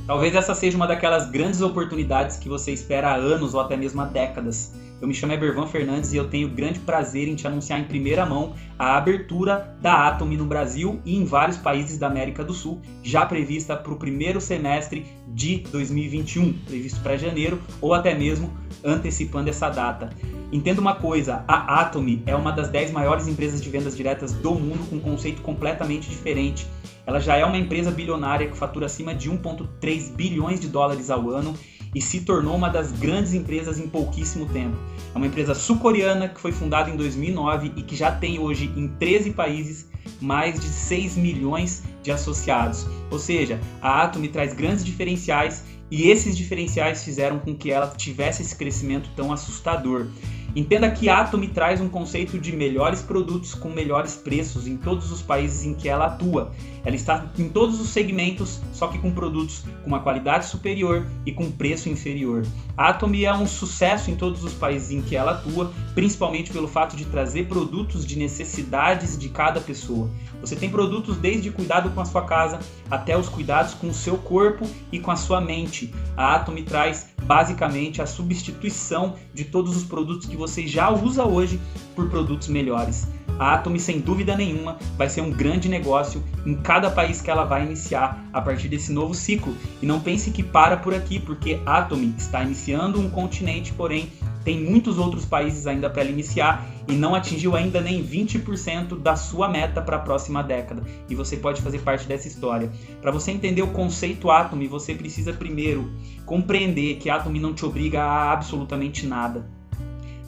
Talvez essa seja uma daquelas grandes oportunidades que você espera há anos ou até mesmo há décadas. Eu me chamo Ebervan Fernandes e eu tenho grande prazer em te anunciar em primeira mão a abertura da Atomy no Brasil e em vários países da América do Sul, já prevista para o primeiro semestre de 2021, previsto para janeiro ou até mesmo antecipando essa data. Entenda uma coisa, a Atomy é uma das 10 maiores empresas de vendas diretas do mundo com um conceito completamente diferente. Ela já é uma empresa bilionária que fatura acima de 1,3 bilhões de dólares ao ano e se tornou uma das grandes empresas em pouquíssimo tempo. É uma empresa sul-coreana que foi fundada em 2009 e que já tem hoje em 13 países mais de 6 milhões de associados. Ou seja, a Atomy traz grandes diferenciais e esses diferenciais fizeram com que ela tivesse esse crescimento tão assustador. Entenda que a Atomy traz um conceito de melhores produtos com melhores preços em todos os países em que ela atua. Ela está em todos os segmentos, só que com produtos com uma qualidade superior e com preço inferior. A Atomy é um sucesso em todos os países em que ela atua, principalmente pelo fato de trazer produtos de necessidades de cada pessoa. Você tem produtos desde cuidado com a sua casa até os cuidados com o seu corpo e com a sua mente. A Atomy traz basicamente a substituição de todos os produtos que você já usa hoje por produtos melhores. A Atomy, sem dúvida nenhuma, vai ser um grande negócio em cada país que ela vai iniciar a partir desse novo ciclo. E não pense que para por aqui, porque a Atomy está iniciando um continente, porém tem muitos outros países ainda para ela iniciar e não atingiu ainda nem 20% da sua meta para a próxima década. E você pode fazer parte dessa história. Para você entender o conceito Atomy, você precisa primeiro compreender que a Atomy não te obriga a absolutamente nada.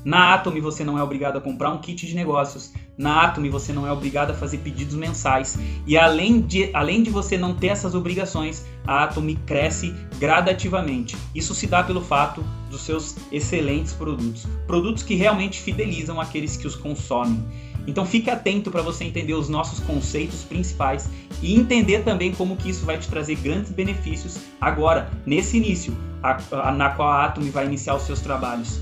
Na Atomy você não é obrigado a comprar um kit de negócios. Na Atomy você não é obrigado a fazer pedidos mensais. E além de você não ter essas obrigações, a Atomy cresce gradativamente. Isso se dá pelo fato dos seus excelentes produtos. Produtos que realmente fidelizam aqueles que os consomem. Então fique atento para você entender os nossos conceitos principais e entender também como que isso vai te trazer grandes benefícios agora, nesse início, na qual a Atomy vai iniciar os seus trabalhos.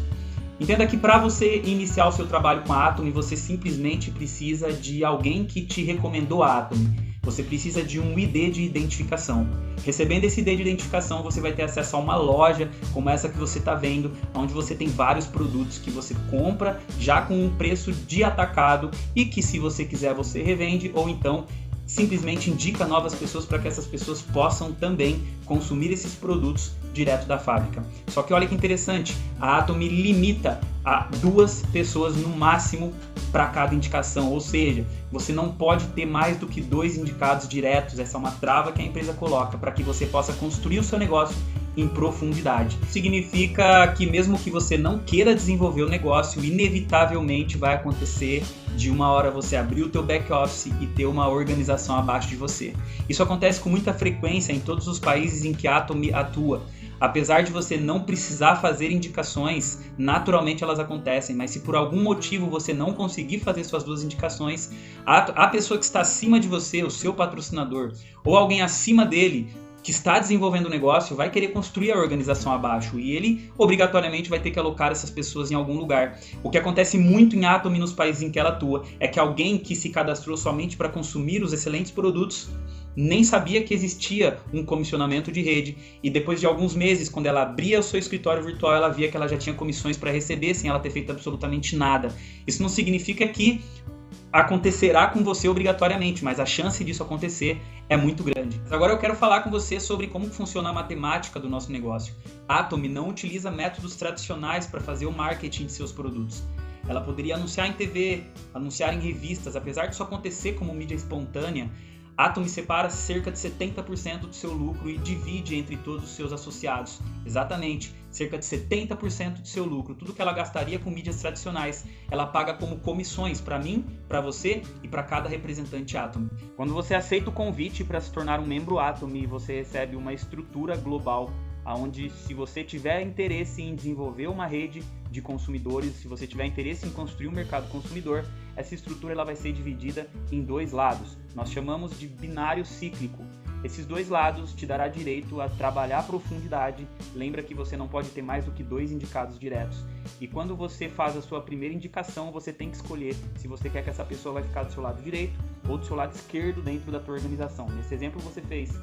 Entenda que para você iniciar o seu trabalho com a Atomy, você simplesmente precisa de alguém que te recomendou a Atomy. Você precisa de um ID de identificação. Recebendo esse ID de identificação, você vai ter acesso a uma loja como essa que você está vendo, onde você tem vários produtos que você compra já com um preço de atacado e que, se você quiser, você revende ou então simplesmente indica novas pessoas para que essas pessoas possam também consumir esses produtos direto da fábrica. Só que olha que interessante, a Atomy limita a 2 pessoas no máximo para cada indicação, ou seja, você não pode ter mais do que 2 indicados diretos. Essa é uma trava que a empresa coloca para que você possa construir o seu negócio em profundidade. Significa que mesmo que você não queira desenvolver o negócio, inevitavelmente vai acontecer de uma hora você abrir o teu back office e ter uma organização abaixo de você. Isso acontece com muita frequência em todos os países em que a Atomy atua. Apesar de você não precisar fazer indicações, naturalmente elas acontecem, mas se por algum motivo você não conseguir fazer suas 2 indicações, a pessoa que está acima de você, o seu patrocinador, ou alguém acima dele, que está desenvolvendo o negócio, vai querer construir a organização abaixo e ele obrigatoriamente vai ter que alocar essas pessoas em algum lugar. O que acontece muito em Atomy nos países em que ela atua é que alguém que se cadastrou somente para consumir os excelentes produtos nem sabia que existia um comissionamento de rede e depois de alguns meses, quando ela abria o seu escritório virtual, ela via que ela já tinha comissões para receber sem ela ter feito absolutamente nada. Isso não significa que acontecerá com você obrigatoriamente, mas a chance disso acontecer é muito grande. Agora eu quero falar com você sobre como funciona a matemática do nosso negócio. A Atomy não utiliza métodos tradicionais para fazer o marketing de seus produtos. Ela poderia anunciar em TV, anunciar em revistas, apesar disso acontecer como mídia espontânea. A Atomy separa cerca de 70% do seu lucro e divide entre todos os seus associados. Exatamente, cerca de 70% do seu lucro. Tudo que ela gastaria com mídias tradicionais, ela paga como comissões para mim, para você e para cada representante Atomy. Quando você aceita o convite para se tornar um membro Atomy, você recebe uma estrutura global, onde, se você tiver interesse em desenvolver uma rede de consumidores, se você tiver interesse em construir um mercado consumidor, essa estrutura ela vai ser dividida em 2 lados. Nós chamamos de binário cíclico. Esses 2 lados te dará direito a trabalhar a profundidade. Lembra que você não pode ter mais do que 2 indicados diretos. E quando você faz a sua primeira indicação, você tem que escolher se você quer que essa pessoa vai ficar do seu lado direito ou do seu lado esquerdo dentro da tua organização. Nesse exemplo você fez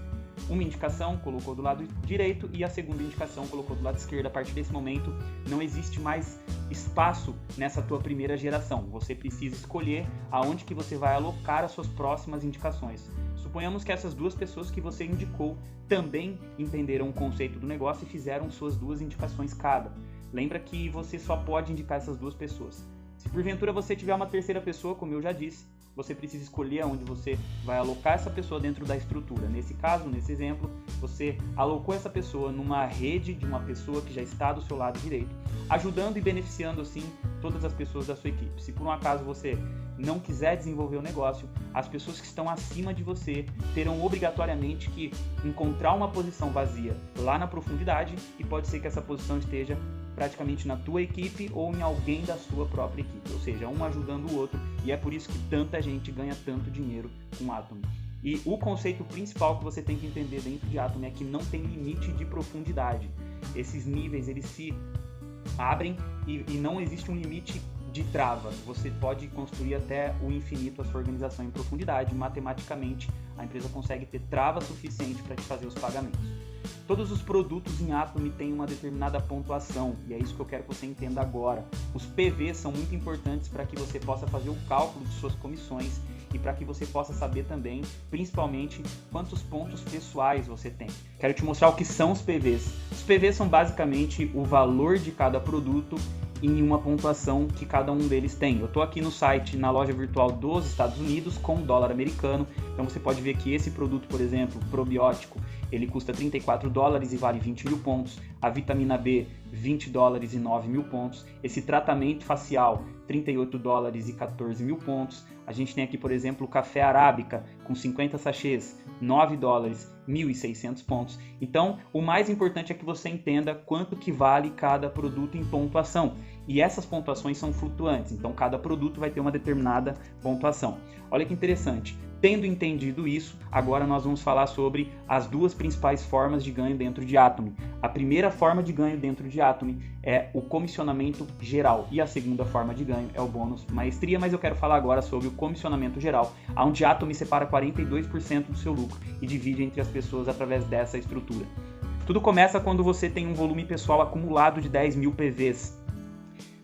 uma indicação, colocou do lado direito, e a segunda indicação colocou do lado esquerdo. A partir desse momento, não existe mais espaço nessa tua primeira geração. Você precisa escolher aonde que você vai alocar as suas próximas indicações. Suponhamos que essas duas pessoas que você indicou também entenderam o conceito do negócio e fizeram suas duas indicações cada. Lembra que você só pode indicar essas duas pessoas. Se porventura você tiver uma terceira pessoa, como eu já disse, você precisa escolher aonde você vai alocar essa pessoa dentro da estrutura. Nesse caso, nesse exemplo, você alocou essa pessoa numa rede de uma pessoa que já está do seu lado direito, ajudando e beneficiando assim todas as pessoas da sua equipe. Se por um acaso você não quiser desenvolver o negócio, as pessoas que estão acima de você terão obrigatoriamente que encontrar uma posição vazia lá na profundidade, e pode ser que essa posição esteja praticamente na tua equipe ou em alguém da sua própria equipe, ou seja, um ajudando o outro, e é por isso que tanta gente ganha tanto dinheiro com Atomy. E o conceito principal que você tem que entender dentro de Atomy é que não tem limite de profundidade. Esses níveis, eles se abrem e não existe um limite de trava. Você pode construir até o infinito a sua organização em profundidade. Matematicamente, a empresa consegue ter trava suficiente para te fazer os pagamentos. Todos os produtos em Atomy têm uma determinada pontuação, e é isso que eu quero que você entenda agora. Os PVs são muito importantes para que você possa fazer o cálculo de suas comissões e para que você possa saber também, principalmente, quantos pontos pessoais você tem. Quero te mostrar o que são os PVs. Os PVs são basicamente o valor de cada produto em uma pontuação que cada um deles tem. Eu estou aqui no site, na loja virtual dos Estados Unidos, com o dólar americano. Então você pode ver que esse produto, por exemplo, probiótico, ele custa $34 e vale 20 mil pontos. A vitamina B, $20 e 9 mil pontos. Esse tratamento facial, $38 e 14 mil pontos. A gente tem aqui, por exemplo, o café arábica com 50 sachês, $9, 1.600 pontos. Então, o mais importante é que você entenda quanto que vale cada produto em pontuação. E essas pontuações são flutuantes, então cada produto vai ter uma determinada pontuação. Olha que interessante. Tendo entendido isso, agora nós vamos falar sobre as duas principais formas de ganho dentro de Atomy. A primeira forma de ganho dentro de Atomy é o comissionamento geral, e a segunda forma de ganho é o bônus maestria, mas eu quero falar agora sobre o comissionamento geral, onde Atomy separa 42% do seu lucro e divide entre as pessoas através dessa estrutura. Tudo começa quando você tem um volume pessoal acumulado de 10 mil PVs.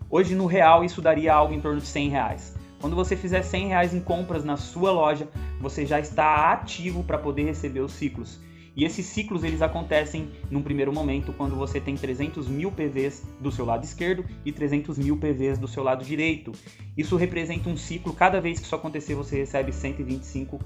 Hoje, no real, isso daria algo em torno de R$100. Quando você fizer R$100 em compras na sua loja, você já está ativo para poder receber os ciclos. E esses ciclos, eles acontecem num primeiro momento quando você tem 300 mil PVs do seu lado esquerdo e 300 mil PVs do seu lado direito. Isso representa um ciclo, cada vez que isso acontecer você recebe R$125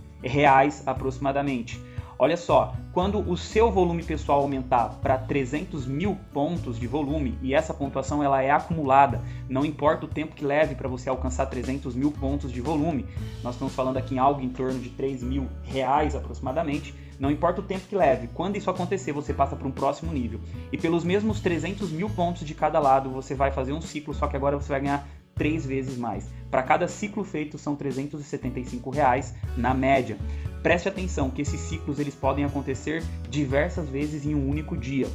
aproximadamente. Olha só, quando o seu volume pessoal aumentar para 300 mil pontos de volume, e essa pontuação ela é acumulada, não importa o tempo que leve para você alcançar 300 mil pontos de volume, nós estamos falando aqui em algo em torno de R$3.000 aproximadamente, não importa o tempo que leve, quando isso acontecer você passa para um próximo nível. E pelos mesmos 300 mil pontos de cada lado você vai fazer um ciclo, só que agora você vai ganhar 3 vezes mais. Para cada ciclo feito são R$375 na média. Preste atenção que esses ciclos eles podem acontecer diversas vezes em um único dia.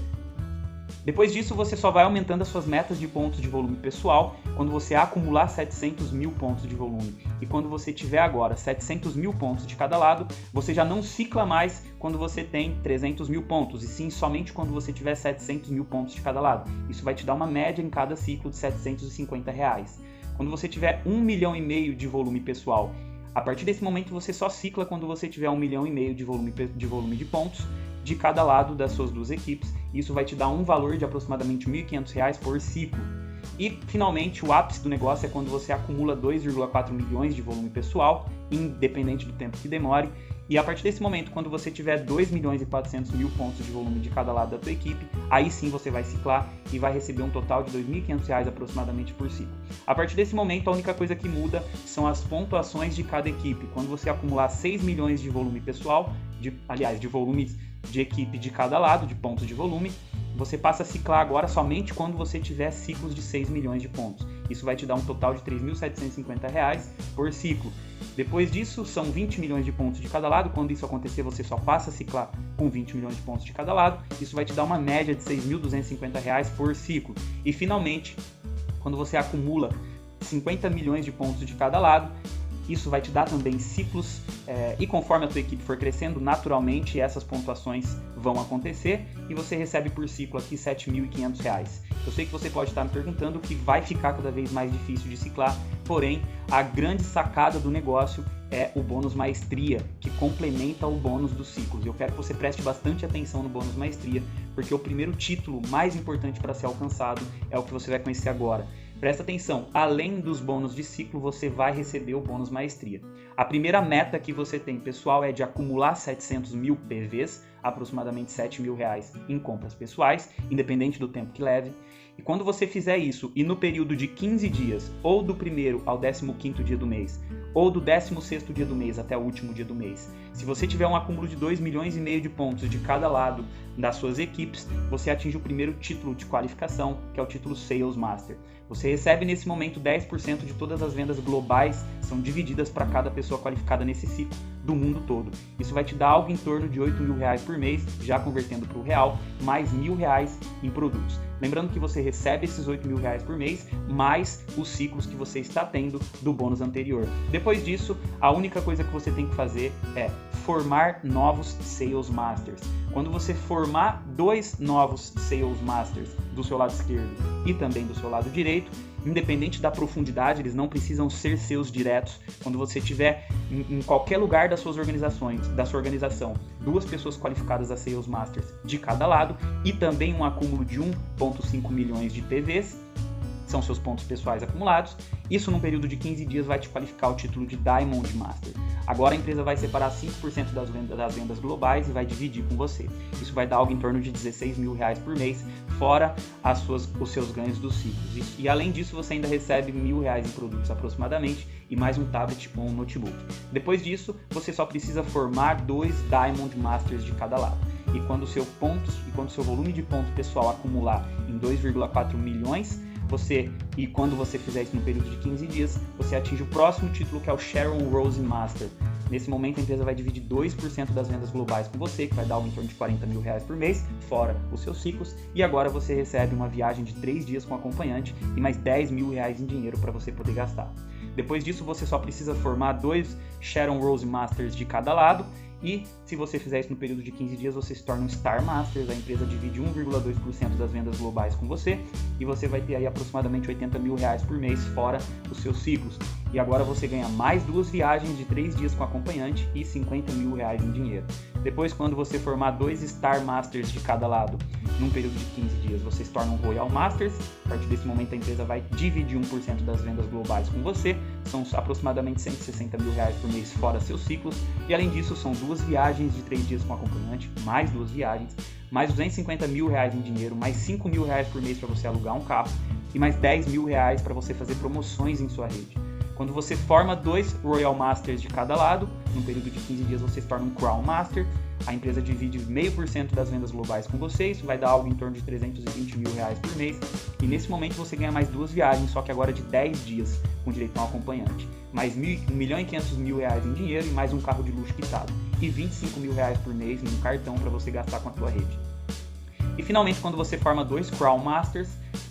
Depois disso, você só vai aumentando as suas metas de pontos de volume pessoal quando você acumular 700 mil pontos de volume. E quando você tiver agora 700 mil pontos de cada lado, você já não cicla mais quando você tem 300 mil pontos, e sim somente quando você tiver 700 mil pontos de cada lado. Isso vai te dar uma média em cada ciclo de R$750. Quando você tiver 1,5 milhão de volume pessoal, a partir desse momento você só cicla quando você tiver 1,5 milhão de volume de pontos de cada lado das suas duas equipes. Isso vai te dar um valor de aproximadamente R$1.500 por ciclo. E finalmente o ápice do negócio é quando você acumula 2,4 milhões de volume pessoal, independente do tempo que demore. E a partir desse momento, quando você tiver 2.400.000 pontos de volume de cada lado da tua equipe, aí sim você vai ciclar e vai receber um total de R$2.500 aproximadamente por ciclo. A partir desse momento, a única coisa que muda são as pontuações de cada equipe. Quando você acumular 6 milhões de volume pessoal, de volumes de equipe de cada lado, de pontos de volume, você passa a ciclar agora somente quando você tiver ciclos de 6 milhões de pontos. Isso vai te dar um total de R$3.750 por ciclo. Depois disso, são 20 milhões de pontos de cada lado. Quando isso acontecer, você só passa a ciclar com 20 milhões de pontos de cada lado. Isso vai te dar uma média de R$6.250 por ciclo. E finalmente, quando você acumula 50 milhões de pontos de cada lado, Isso vai te dar também ciclos e conforme a tua equipe for crescendo, naturalmente essas pontuações vão acontecer e você recebe por ciclo aqui R$ 7.500. Eu sei que você pode estar me perguntando que vai ficar cada vez mais difícil de ciclar, porém a grande sacada do negócio é o bônus maestria, que complementa o bônus dos ciclos. Eu quero que você preste bastante atenção no bônus maestria, porque o primeiro título mais importante para ser alcançado é o que você vai conhecer agora. Presta atenção, além dos bônus de ciclo, você vai receber o bônus maestria. A primeira meta que você tem, pessoal, é de acumular 700 mil PVs, aproximadamente R$ 7.000 em compras pessoais, independente do tempo que leve. E quando você fizer isso, e no período de 15 dias, ou do primeiro ao 15º dia do mês, ou do 16º dia do mês até o último dia do mês, se você tiver um acúmulo de 2,5 milhões de pontos de cada lado das suas equipes, você atinge o primeiro título de qualificação, que é o título Sales Master. Você recebe nesse momento 10% de todas as vendas globais, são divididas para cada pessoa qualificada nesse ciclo do mundo todo. Isso vai te dar algo em torno de R$ 8.000 por mês, já convertendo para o real, mais R$ 1.000 em produtos. Lembrando que você recebe esses R$ 8.000 por mês, mais os ciclos que você está tendo do bônus anterior. Depois disso, a única coisa que você tem que fazer é formar novos Sales Masters. Quando você formar 2 novos Sales Masters do seu lado esquerdo e também do seu lado direito, independente da profundidade, eles não precisam ser seus diretos. Quando você tiver em qualquer lugar das suas organizações, da sua organização, 2 pessoas qualificadas a Sales Masters de cada lado e também um acúmulo de 1,5 milhões de PVs, são seus pontos pessoais acumulados, isso num período de 15 dias vai te qualificar o título de Diamond Master. Agora a empresa vai separar 5% das vendas globais e vai dividir com você. Isso vai dar algo em torno de R$ 16.000 por mês, fora os seus ganhos dos ciclos. E além disso, você ainda recebe R$ 1.000 em produtos aproximadamente e mais um tablet ou um notebook. Depois disso, você só precisa formar 2 Diamond Masters de cada lado. E quando o seu volume de pontos pessoal acumular em 2,4 milhões, quando você fizer isso no período de 15 dias, você atinge o próximo título, que é o Sharon Rose Master. Nesse momento, a empresa vai dividir 2% das vendas globais com você, que vai dar algo em torno de R$ 40.000 por mês, fora os seus ciclos. E agora você recebe uma viagem de 3 dias com acompanhante e mais R$ 10.000 em dinheiro para você poder gastar. Depois disso, você só precisa formar 2 Sharon Rose Masters de cada lado. E se você fizer isso no período de 15 dias, você se torna um Star Masters, a empresa divide 1,2% das vendas globais com você e você vai ter aí aproximadamente R$ 80.000 por mês fora os seus ciclos. E agora você ganha mais 2 viagens de 3 dias com acompanhante e R$ 50.000 em dinheiro. Depois, quando você formar 2 Star Masters de cada lado, num período de 15 dias, você se torna um Royal Masters. A partir desse momento, a empresa vai dividir 1% das vendas globais com você. São aproximadamente R$ 160.000 por mês fora seus ciclos. E além disso, são 2 viagens de 3 dias com acompanhante, mais 2 viagens, mais R$ 250.000 em dinheiro, mais R$ 5.000 por mês para você alugar um carro e mais R$ 10.000 para você fazer promoções em sua rede. Quando você forma 2 Royal Masters de cada lado, no período de 15 dias você se torna um Crown Master, a empresa divide 0,5% das vendas globais com você, isso vai dar algo em torno de R$ 320.000 por mês, e nesse momento você ganha mais 2 viagens, só que agora de 10 dias, com direito a um acompanhante, mais R$ 1.500.000 em dinheiro e mais um carro de luxo quitado, e R$ 25.000 por mês em um cartão para você gastar com a tua rede. E finalmente, quando você forma 2 Crown Masters,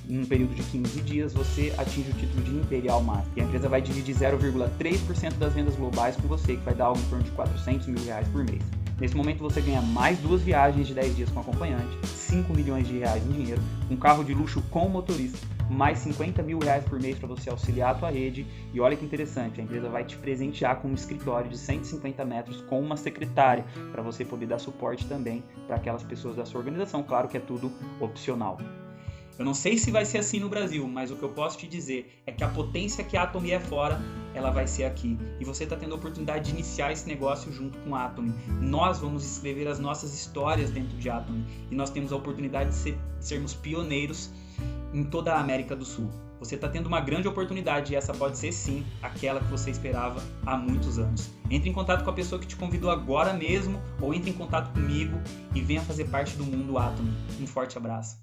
em um período de 15 dias, você atinge o título de Imperial Master. E a empresa vai dividir 0,3% das vendas globais com você, que vai dar algo em torno de R$ 400.000 por mês. Nesse momento você ganha mais 2 viagens de 10 dias com acompanhante, R$ 5 milhões em dinheiro, um carro de luxo com motorista, mais R$ 50.000 por mês para você auxiliar a tua rede. E olha que interessante, a empresa vai te presentear com um escritório de 150 metros com uma secretária, para você poder dar suporte também para aquelas pessoas da sua organização. Claro que é tudo opcional. Eu não sei se vai ser assim no Brasil, mas o que eu posso te dizer é que a potência que a Atomy é fora, ela vai ser aqui. E você está tendo a oportunidade de iniciar esse negócio junto com a Atomy. Nós vamos escrever as nossas histórias dentro de Atomy. E nós temos a oportunidade de sermos pioneiros em toda a América do Sul. Você está tendo uma grande oportunidade e essa pode ser sim aquela que você esperava há muitos anos. Entre em contato com a pessoa que te convidou agora mesmo ou entre em contato comigo e venha fazer parte do mundo Atomy. Um forte abraço.